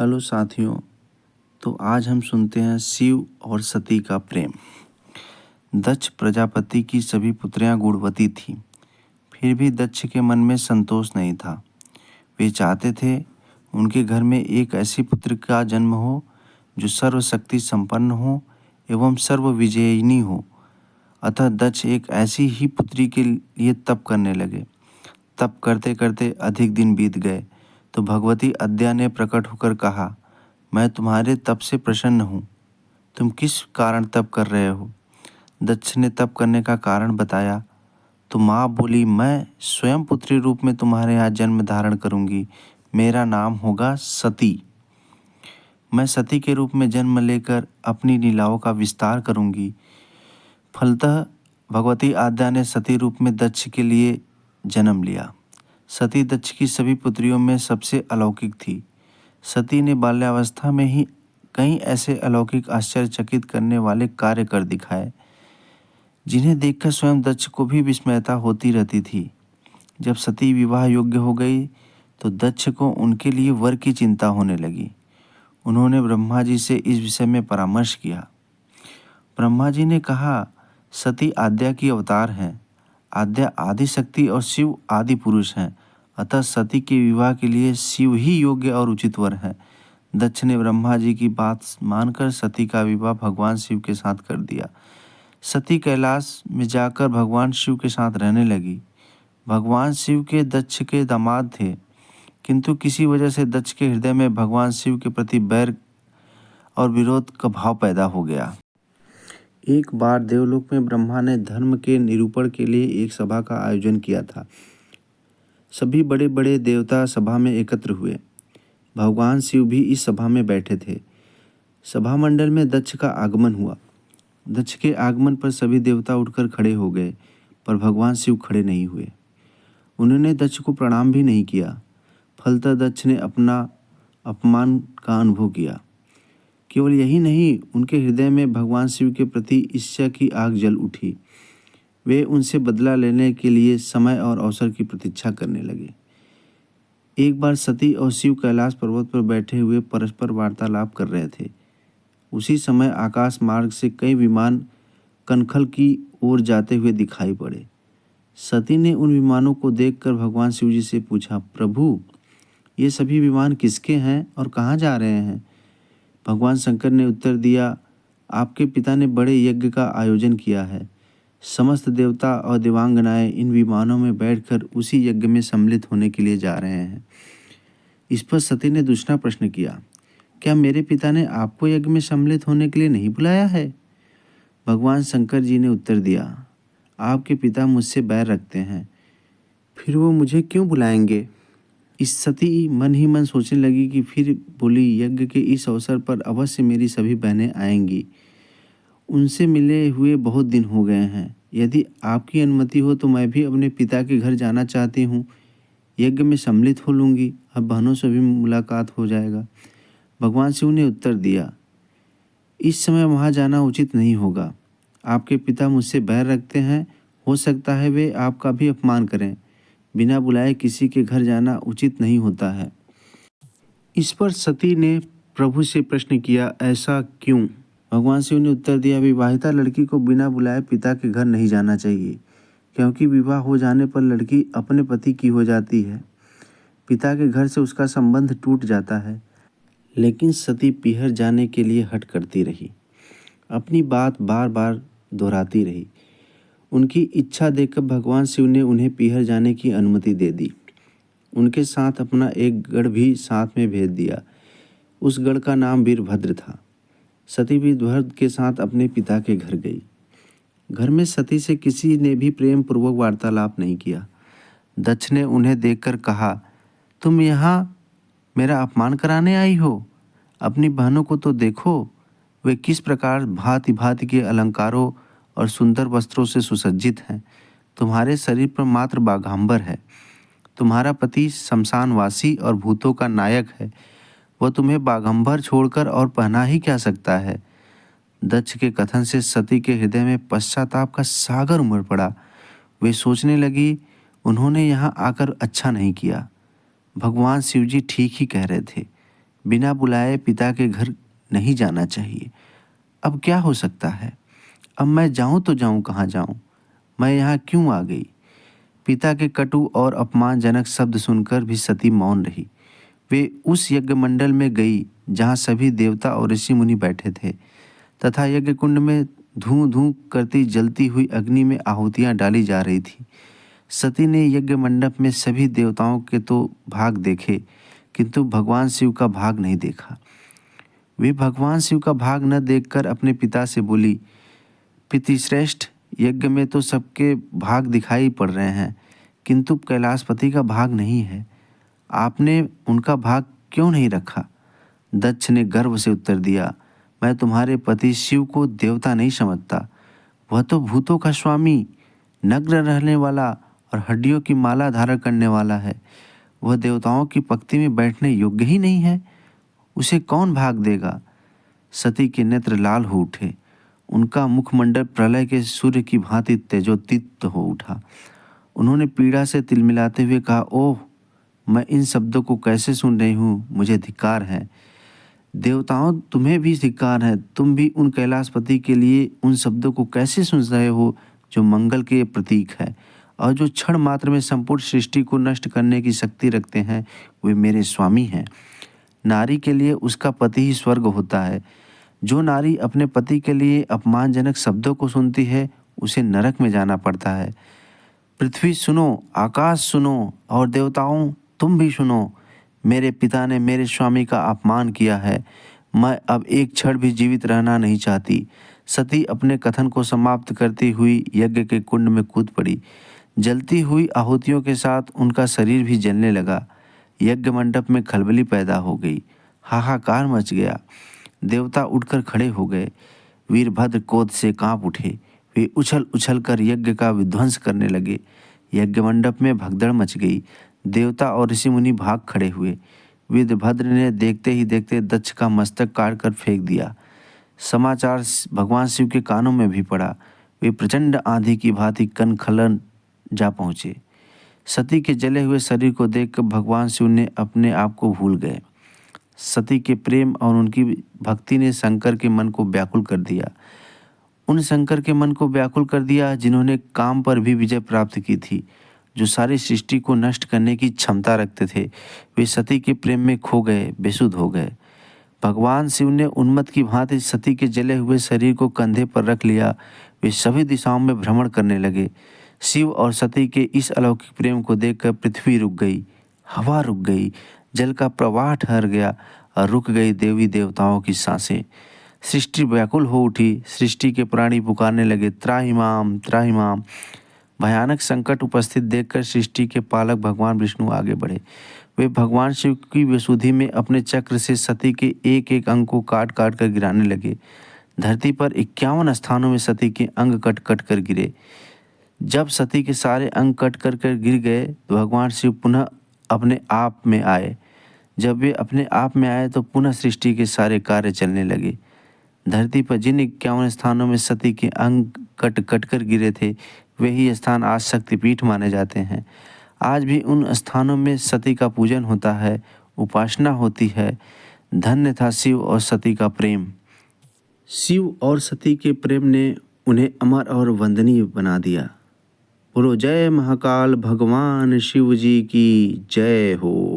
Hello साथियों। तो आज हम सुनते हैं शिव और सती का प्रेम। दक्ष प्रजापति की सभी पुत्रियां गुणवती थीं, फिर भी दक्ष के मन में संतोष नहीं था। वे चाहते थे उनके घर में एक ऐसी पुत्र का जन्म हो जो सर्वशक्ति संपन्न हो एवं सर्वविजयिनी हो। अतः दक्ष एक ऐसी ही पुत्री के लिए तप करने लगे। तप करते करते अधिक दिन बीत गए तो भगवती अद्या ने प्रकट होकर कहा, मैं तुम्हारे तप से प्रसन्न हूँ। तुम किस कारण तप कर रहे हो? दक्ष ने तप करने का कारण बताया तो माँ बोली, मैं स्वयं पुत्री रूप में तुम्हारे यहाँ जन्म धारण करूँगी। मेरा नाम होगा सती। मैं सती के रूप में जन्म लेकर अपनी लीलाओं का विस्तार करूँगी। फलतः भगवती आद्या ने सती रूप में दक्ष के लिए जन्म लिया। सती दक्ष की सभी पुत्रियों में सबसे अलौकिक थी। सती ने बाल्यावस्था में ही कई ऐसे अलौकिक आश्चर्यचकित करने वाले कार्य कर दिखाए जिन्हें देखकर स्वयं दक्ष को भी विस्मयता होती रहती थी। जब सती विवाह योग्य हो गई तो दक्ष को उनके लिए वर की चिंता होने लगी। उन्होंने ब्रह्मा जी से इस विषय में परामर्श किया। ब्रह्मा जी ने कहा, सती आद्या की अवतार हैं। आद्या आदि शक्ति और शिव आदि पुरुष हैं। अतः सती के विवाह के लिए शिव ही योग्य और उचित वर है। दक्ष ने ब्रह्मा जी की बात मानकर सती का विवाह भगवान शिव के साथ कर दिया। सती कैलाश में जाकर भगवान शिव के साथ रहने लगी। भगवान शिव के दक्ष के दामाद थे, किंतु किसी वजह से दक्ष के हृदय में भगवान शिव के प्रति बैर और विरोध का भाव पैदा हो गया। एक बार देवलोक में ब्रह्मा ने धर्म के निरूपण के लिए एक सभा का आयोजन किया था। सभी बड़े बड़े देवता सभा में एकत्र हुए। भगवान शिव भी इस सभा में बैठे थे। सभा मंडल में दक्ष का आगमन हुआ। दक्ष के आगमन पर सभी देवता उठकर खड़े हो गए, पर भगवान शिव खड़े नहीं हुए। उन्होंने दक्ष को प्रणाम भी नहीं किया। फलतः दक्ष ने अपना अपमान का अनुभव किया। केवल यही नहीं, उनके हृदय में भगवान शिव के प्रति ईर्ष्या की आग जल उठी। वे उनसे बदला लेने के लिए समय और अवसर की प्रतीक्षा करने लगे। एक बार सती और शिव कैलाश पर्वत पर बैठे हुए परस्पर वार्तालाप कर रहे थे। उसी समय आकाश मार्ग से कई विमान कनखल की ओर जाते हुए दिखाई पड़े। सती ने उन विमानों को देखकर भगवान शिव जी से पूछा, प्रभु, ये सभी विमान किसके हैं और कहाँ जा रहे हैं? भगवान शंकर ने उत्तर दिया, आपके पिता ने बड़े यज्ञ का आयोजन किया है। समस्त देवता और देवांगनाएं इन विमानों में बैठकर उसी यज्ञ में सम्मिलित होने के लिए जा रहे हैं। इस पर सती ने दूसरा प्रश्न किया, क्या मेरे पिता ने आपको यज्ञ में सम्मिलित होने के लिए नहीं बुलाया है? भगवान शंकर जी ने उत्तर दिया, आपके पिता मुझसे बैर रखते हैं, फिर वो मुझे क्यों बुलाएंगे? इस सती मन ही मन सोचने लगी कि फिर बोली, यज्ञ के इस अवसर पर अवश्य मेरी सभी बहनें आएंगी। उनसे मिले हुए बहुत दिन हो गए हैं। यदि आपकी अनुमति हो तो मैं भी अपने पिता के घर जाना चाहती हूँ। यज्ञ में सम्मिलित हो लूँगी, अब बहनों से भी मुलाकात हो जाएगा। भगवान शिव ने उत्तर दिया, इस समय वहाँ जाना उचित नहीं होगा। आपके पिता मुझसे बैर रखते हैं, हो सकता है वे आपका भी अपमान करें। बिना बुलाए किसी के घर जाना उचित नहीं होता है। इस पर सती ने प्रभु से प्रश्न किया, ऐसा क्यों? भगवान शिव ने उत्तर दिया, विवाहिता लड़की को बिना बुलाए पिता के घर नहीं जाना चाहिए, क्योंकि विवाह हो जाने पर लड़की अपने पति की हो जाती है। पिता के घर से उसका संबंध टूट जाता है। लेकिन सती पीहर जाने के लिए हठ करती रही, अपनी बात बार बार दोहराती रही। उनकी इच्छा देखकर भगवान शिव ने उन्हें पीहर जाने की अनुमति दे दी। उनके साथ अपना एक गढ़ भी साथ में भेज दिया। उस गढ़ का नाम वीरभद्र था। सती वीरभद्र के साथ अपने पिता के घर गई। घर में सती से किसी ने भी प्रेम पूर्वक वार्तालाप नहीं किया। दक्ष ने उन्हें देखकर कहा, तुम यहाँ मेरा अपमान कराने आई हो? अपनी बहनों को तो देखो, वे किस प्रकार भांति भांति के अलंकारों और सुंदर वस्त्रों से सुसज्जित हैं। तुम्हारे शरीर पर मात्र बाघांबर है। तुम्हारा पति शमशानवासी और भूतों का नायक है। वह तुम्हें बाघंबर छोड़कर और पहना ही क्या सकता है? दक्ष के कथन से सती के हृदय में पश्चाताप का सागर उमड़ पड़ा। वे सोचने लगी, उन्होंने यहाँ आकर अच्छा नहीं किया। भगवान शिवजी ठीक ही कह रहे थे। बिना बुलाए पिता के घर नहीं जाना चाहिए। अब क्या हो सकता है? अब मैं जाऊं तो जाऊं कहाँ जाऊं? मैं यहाँ क्यों आ गई? पिता के कटु और अपमानजनक शब्द सुनकर भी सती मौन रही। वे उस यज्ञ मंडल में गई जहाँ सभी देवता और ऋषि मुनि बैठे थे तथा यज्ञ कुंड में धूं धूं करती जलती हुई अग्नि में आहुतियां डाली जा रही थी। सती ने यज्ञ मंडप में सभी देवताओं के तो भाग देखे, किंतु भगवान शिव का भाग नहीं देखा। वे भगवान शिव का भाग न देखकर अपने पिता से बोली, पितृश्रेष्ठ, यज्ञ में तो सबके भाग दिखाई पड़ रहे हैं, किंतु कैलाशपति का भाग नहीं है। आपने उनका भाग क्यों नहीं रखा? दक्ष ने गर्व से उत्तर दिया, मैं तुम्हारे पति शिव को देवता नहीं समझता। वह तो भूतों का स्वामी, नग्न रहने वाला और हड्डियों की माला धारण करने वाला है। वह देवताओं की पंक्ति में बैठने योग्य ही नहीं है। उसे कौन भाग देगा? सती के नेत्र लाल हो उठे। उनका मुखमंडल प्रलय के सूर्य की भांति तेजोदीप्त हो उठा। उन्होंने पीड़ा से तिलमिलाते हुए कहा, ओह, मैं इन शब्दों को कैसे सुन रही हूँ? मुझे धिक्कार है। देवताओं, तुम्हें भी धिक्कार है। तुम भी उन कैलाशपति के लिए उन शब्दों को कैसे सुन रहे हो जो मंगल के प्रतीक है और जो क्षण मात्र में संपूर्ण सृष्टि को नष्ट करने की शक्ति रखते हैं। वे मेरे स्वामी हैं। नारी के लिए उसका पति ही स्वर्ग होता है। जो नारी अपने पति के लिए अपमानजनक शब्दों को सुनती है, उसे नरक में जाना पड़ता है। पृथ्वी सुनो, आकाश सुनो और देवताओं तुम भी सुनो। मेरे पिता ने मेरे स्वामी का अपमान किया है। मैं अब एक क्षण भी जीवित रहना नहीं चाहती। सती अपने कथन को समाप्त करती हुई यज्ञ के कुंड में कूद पड़ी। जलती हुई आहुतियों के साथ उनका शरीर भी जलने लगा। यज्ञ मंडप में खलबली पैदा हो गई। हाहाकार मच गया। देवता उठकर खड़े हो गए। वीरभद्र क्रोध से कांप उठे। वे उछल उछल कर यज्ञ का विध्वंस करने लगे। यज्ञ मंडप में भगदड़ मच गई। देवता और ऋषि मुनि भाग खड़े हुए। वीरभद्र ने देखते ही देखते दक्ष का मस्तक काट कर फेंक दिया। समाचार भगवान शिव के कानों में भी पड़ा। वे प्रचंड आंधी की भांति कनखलन जा पहुँचे। सती के जले हुए शरीर को देखकर भगवान शिव ने अपने आप को भूल गए। सती के प्रेम और उनकी भक्ति ने शंकर के मन को व्याकुल कर दिया। उन शंकर के मन को व्याकुल कर दिया जिन्होंने काम पर भी विजय प्राप्त की थी, जो सारी सृष्टि को नष्ट करने की क्षमता रखते थे। वे सती के प्रेम में खो गए, बेसुध हो गए। भगवान शिव ने उन्मत्त की भांति सती के जले हुए शरीर को कंधे पर रख लिया। वे सभी दिशाओं में भ्रमण करने लगे। शिव और सती के इस अलौकिक प्रेम को देखकर पृथ्वी रुक गई, हवा रुक गई, जल का प्रवाह ठहर गया और रुक गई देवी देवताओं की सांसें। सृष्टि व्याकुल हो उठी। सृष्टि के प्राणी पुकारने लगे, त्राहिमाम त्राहिमाम। भयानक संकट उपस्थित देखकर सृष्टि के पालक भगवान विष्णु आगे बढ़े। वे भगवान शिव की विशुद्धि में अपने चक्र से सती के एक एक अंग को काट काट कर गिराने लगे। धरती पर 51 स्थानों में सती के अंग कट कट कर गिरे। जब सती के सारे अंग कट कर कर गिर गए तो भगवान शिव पुनः अपने आप में आए। जब वे अपने आप में आए तो पुनः सृष्टि के सारे कार्य चलने लगे। धरती पर जिन 51 स्थानों में सती के अंग कट कट कर गिरे थे, वही स्थान आज शक्तिपीठ माने जाते हैं। आज भी उन स्थानों में सती का पूजन होता है, उपासना होती है। धन्य था शिव और सती का प्रेम। शिव और सती के प्रेम ने उन्हें अमर और वंदनीय बना दिया। बोलो जय महाकाल भगवान शिव जी की जय हो।